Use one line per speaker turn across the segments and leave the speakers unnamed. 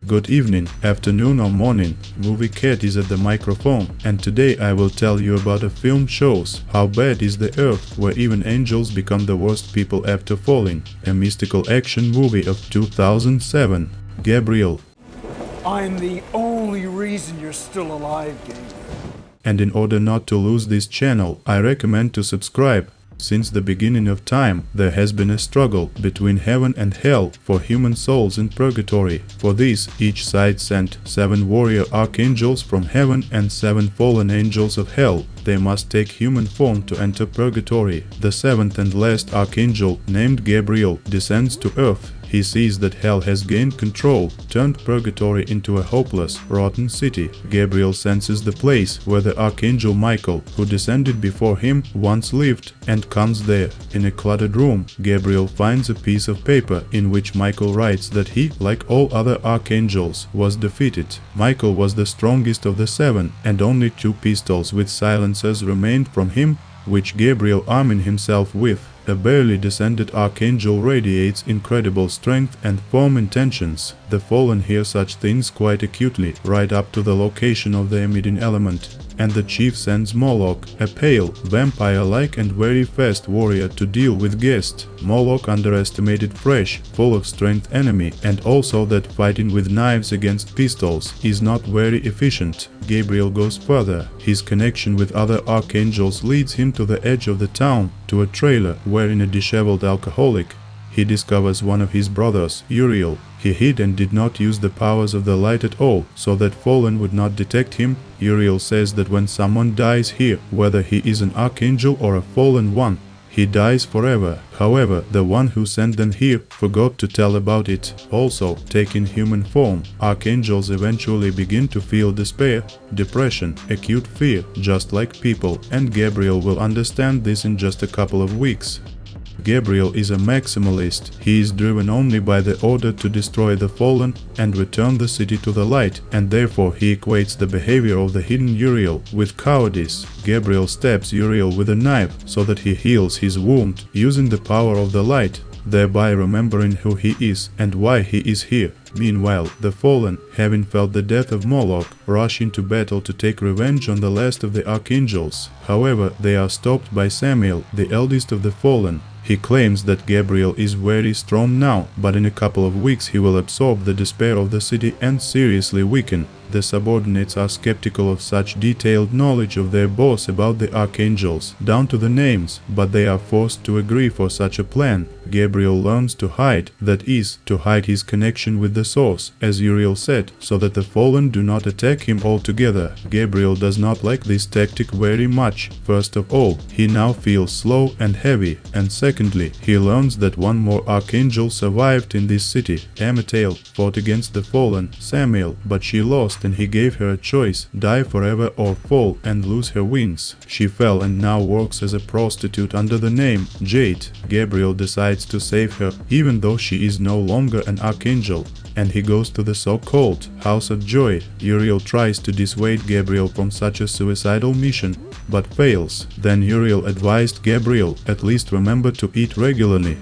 Good evening, afternoon or morning, Movie Cat is at the microphone, and today I will tell you about a film shows how bad is the earth, where even angels become the worst people after falling, a mystical action movie of 2007. Gabriel.
I'm the only reason you're still alive, Gabriel.
And in order not to lose this channel, I recommend to subscribe. Since the beginning of time, there has been a struggle between heaven and hell for human souls in purgatory. For this, each side sent 7 warrior archangels from heaven and 7 fallen angels of hell. They must take human form to enter purgatory. The 7th and last archangel, named Gabriel, descends to earth. He sees that hell has gained control, turned purgatory into a hopeless, rotten city. Gabriel senses the place where the archangel Michael, who descended before him, once lived, and comes there. In a cluttered room, Gabriel finds a piece of paper in which Michael writes that he, like all other archangels, was defeated. Michael was the strongest of the 7, and only 2 pistols with silencers remained from him, which Gabriel arming himself with. A barely descended archangel radiates incredible strength and firm intentions. The fallen hear such things quite acutely, right up to the location of the emitting element. And the chief sends Moloch, a pale, vampire-like and very fast warrior, to deal with guest. Moloch underestimated fresh, full of strength enemy, and also that fighting with knives against pistols is not very efficient. Gabriel goes further. His connection with other archangels leads him to the edge of the town, to a trailer wherein a disheveled alcoholic. He discovers one of his brothers, Uriel. He hid and did not use the powers of the light at all, so that fallen would not detect him. Uriel says that when someone dies here, whether he is an archangel or a fallen one, he dies forever. However, the one who sent them here forgot to tell about it. Also, taking human form, archangels eventually begin to feel despair, depression, acute fear, just like people, and Gabriel will understand this in just a couple of weeks. Gabriel is a maximalist. He is driven only by the order to destroy the fallen and return the city to the light, and therefore he equates the behavior of the hidden Uriel with cowardice. Gabriel stabs Uriel with a knife so that he heals his wound, using the power of the light, thereby remembering who he is and why he is here. Meanwhile, the fallen, having felt the death of Moloch, rush into battle to take revenge on the last of the archangels. However, they are stopped by Samael, the eldest of the fallen. He claims that Gabriel is very strong now, but in a couple of weeks he will absorb the despair of the city and seriously weaken. The subordinates are skeptical of such detailed knowledge of their boss about the archangels, down to the names, but they are forced to agree for such a plan. Gabriel learns to hide, that is, to hide his connection with the source, as Uriel said, so that the fallen do not attack him altogether. Gabriel does not like this tactic very much. First of all, he now feels slow and heavy, and secondly, he learns that one more archangel survived in this city. Amatael fought against the fallen, Samael, but she lost, and he gave her a choice, die forever or fall and lose her wings. She fell and now works as a prostitute under the name Jade. Gabriel decides to save her, even though she is no longer an archangel, and he goes to the so-called House of Joy. Uriel tries to dissuade Gabriel from such a suicidal mission, but fails. Then Uriel advised Gabriel, at least remember to eat regularly.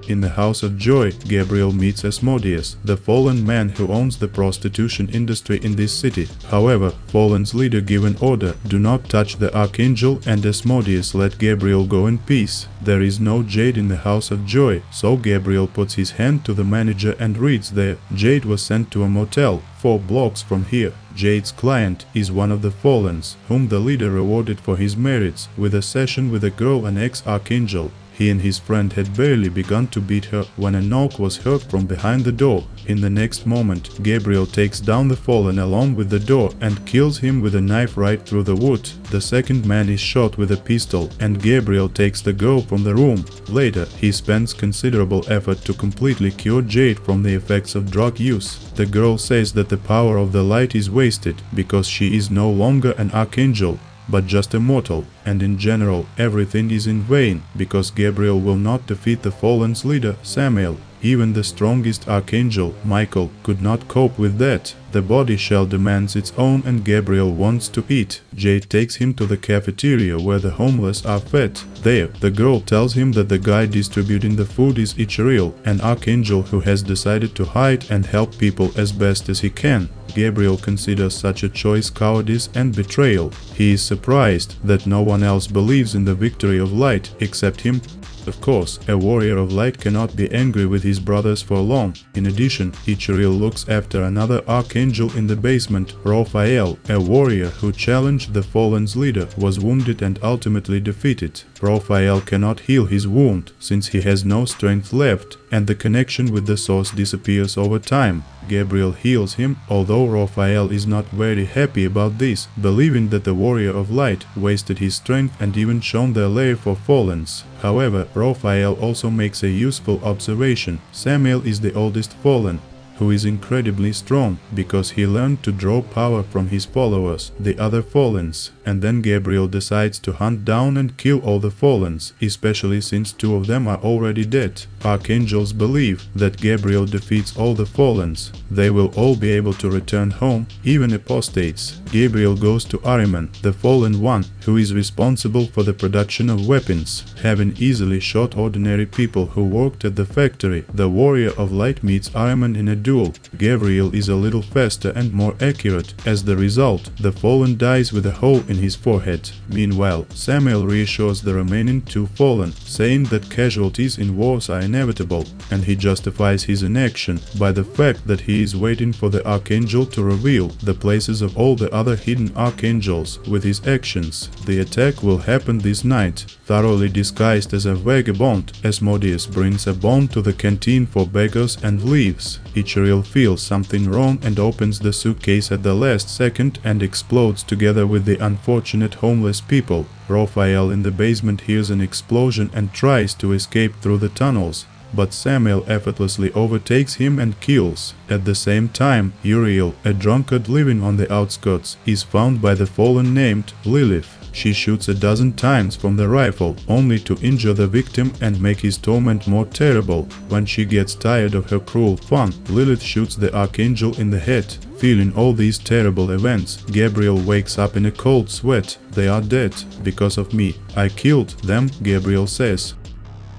In the House of Joy, Gabriel meets Asmodeus, the fallen man who owns the prostitution industry in this city. However, fallen's leader give an order, do not touch the archangel, and Asmodeus let Gabriel go in peace. There is no Jade in the House of Joy, so Gabriel puts his hand to the manager and reads there. Jade was sent to a motel 4 blocks from here. Jade's client is one of the fallens, whom the leader rewarded for his merits with a session with a girl, an ex-archangel. He and his friend had barely begun to beat her when a knock was heard from behind the door. In the next moment, Gabriel takes down the fallen along with the door and kills him with a knife right through the wood. The second man is shot with a pistol, and Gabriel takes the girl from the room. Later, he spends considerable effort to completely cure Jade from the effects of drug use. The girl says that the power of the light is wasted because she is no longer an archangel, but just a mortal, and in general everything is in vain because Gabriel will not defeat the fallen's leader, Samael. Even the strongest archangel, Michael, could not cope with that. The body shell demands its own and Gabriel wants to eat. Jade takes him to the cafeteria where the homeless are fed. There, the girl tells him that the guy distributing the food is Gabriel, an archangel who has decided to hide and help people as best as he can. Gabriel considers such a choice cowardice and betrayal. He is surprised that no one else believes in the victory of light except him. Of course, a warrior of light cannot be angry with his brothers for long. In addition, Gabriel looks after another archangel in the basement. Raphael, a warrior who challenged the fallen's leader, was wounded and ultimately defeated. Raphael cannot heal his wound since he has no strength left, and the connection with the source disappears over time. Gabriel heals him, although Raphael is not very happy about this, believing that the warrior of light wasted his strength and even shown their lair for fallens. However, Raphael also makes a useful observation. Samuel is the oldest fallen, who is incredibly strong because he learned to draw power from his followers, the other fallens. And then Gabriel decides to hunt down and kill all the fallens, especially since 2 of them are already dead. Archangels believe that Gabriel defeats all the fallens. They will all be able to return home, even apostates. Gabriel goes to Ahriman, the fallen one, who is responsible for the production of weapons. Having easily shot ordinary people who worked at the factory, the warrior of light meets Ahriman in a duel. Gabriel is a little faster and more accurate. As the result, the fallen dies with a hole in his forehead. Meanwhile, Samuel reassures the remaining 2 fallen, saying that casualties in wars are inevitable, and he justifies his inaction by the fact that he is waiting for the archangel to reveal the places of all the other hidden archangels with his actions. The attack will happen this night. Thoroughly disguised as a vagabond, Asmodeus brings a bomb to the canteen for beggars and leaves. Gabriel feels something wrong and opens the suitcase at the last second and explodes together with the unfortunate homeless people. Raphael in the basement hears an explosion and tries to escape through the tunnels, but Samuel effortlessly overtakes him and kills. At the same time, Uriel, a drunkard living on the outskirts, is found by the fallen named Lilith. She shoots a dozen times from the rifle, only to injure the victim and make his torment more terrible. When she gets tired of her cruel fun, Lilith shoots the archangel in the head. Feeling all these terrible events, Gabriel wakes up in a cold sweat. They are dead, because of me. I killed them, Gabriel says.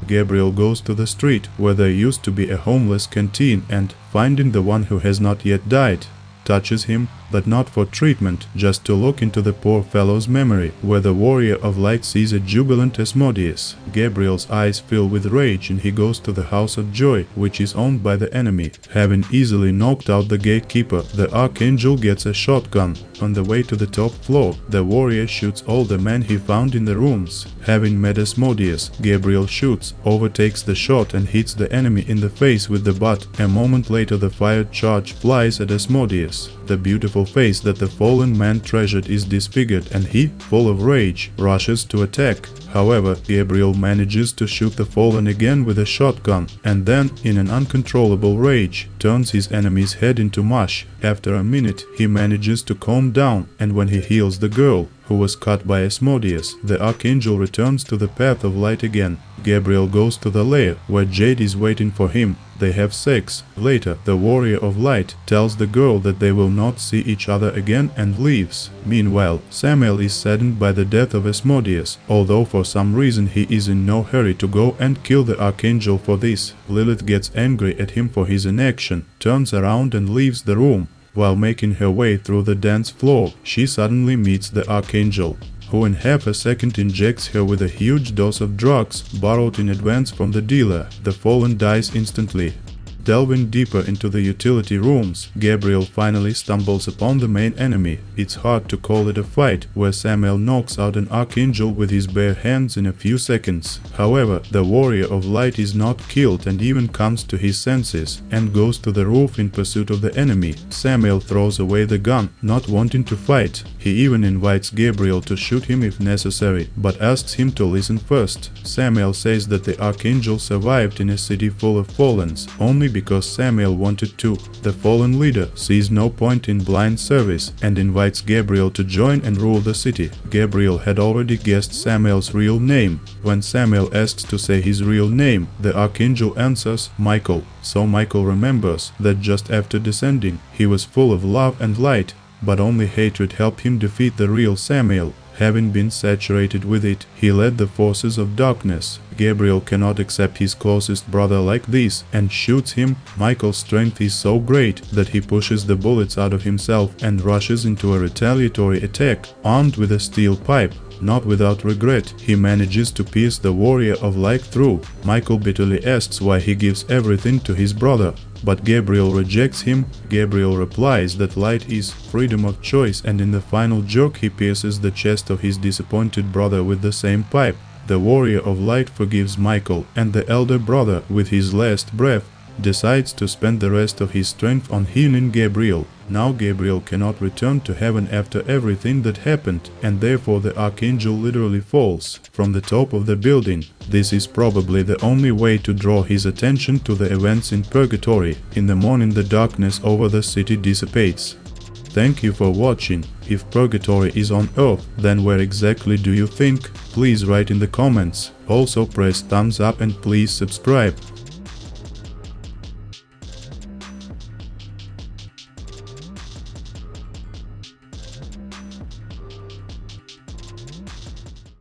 Gabriel goes to the street where there used to be a homeless canteen and, finding the one who has not yet died, touches him, but not for treatment, just to look into the poor fellow's memory, where the warrior of light sees a jubilant Asmodeus. Gabriel's eyes fill with rage and he goes to the house of joy, which is owned by the enemy. Having easily knocked out the gatekeeper, the archangel gets a shotgun. On the way to the top floor, the warrior shoots all the men he found in the rooms. Having met Asmodeus, Gabriel shoots, overtakes the shot and hits the enemy in the face with the butt. A moment later the fired charge flies at Asmodeus. The beautiful face that the fallen man treasured is disfigured and he, full of rage, rushes to attack. However, Gabriel manages to shoot the fallen again with a shotgun and then, in an uncontrollable rage, turns his enemy's head into mush. After a minute, he manages to calm down, and when he heals the girl, who was cut by Asmodeus, the archangel returns to the path of light again. Gabriel goes to the lair, where Jade is waiting for him. They have sex. Later, the warrior of light tells the girl that they will not see each other again and leaves. Meanwhile, Samuel is saddened by the death of Asmodeus, although for some reason he is in no hurry to go and kill the archangel for this. Lilith gets angry at him for his inaction, turns around and leaves the room. While making her way through the dance floor, she suddenly meets the archangel, who in half a second injects her with a huge dose of drugs borrowed in advance from the dealer. The fallen dies instantly. Delving deeper into the utility rooms, Gabriel finally stumbles upon the main enemy. It's hard to call it a fight, where Samuel knocks out an archangel with his bare hands in a few seconds. However, the warrior of light is not killed and even comes to his senses, and goes to the roof in pursuit of the enemy. Samuel throws away the gun, not wanting to fight. He even invites Gabriel to shoot him if necessary, but asks him to listen first. Samuel says that the archangel survived in a city full of fallens, only because Samuel wanted to. The fallen leader sees no point in blind service and invites Gabriel to join and rule the city. Gabriel had already guessed Samuel's real name. When Samuel asks to say his real name, the archangel answers Michael. So Michael remembers that just after descending, he was full of love and light, but only hatred helped him defeat the real Samuel. Having been saturated with it, he led the forces of darkness. Gabriel cannot accept his closest brother like this and shoots him. Michael's strength is so great that he pushes the bullets out of himself and rushes into a retaliatory attack, armed with a steel pipe. Not without regret, he manages to pierce the warrior of light through. Michael bitterly asks why he gives everything to his brother, but Gabriel rejects him. Gabriel replies that light is freedom of choice, and in the final jerk he pierces the chest of his disappointed brother with the same pipe. The warrior of light forgives Michael, and the elder brother, with his last breath, decides to spend the rest of his strength on healing Gabriel. Now Gabriel cannot return to heaven after everything that happened, and therefore the archangel literally falls from the top of the building. This is probably the only way to draw his attention to the events in purgatory. In the morning the darkness over the city dissipates. Thank you for watching. If purgatory is on earth, then where exactly do you think? Please write in the comments. Also press thumbs up and please subscribe.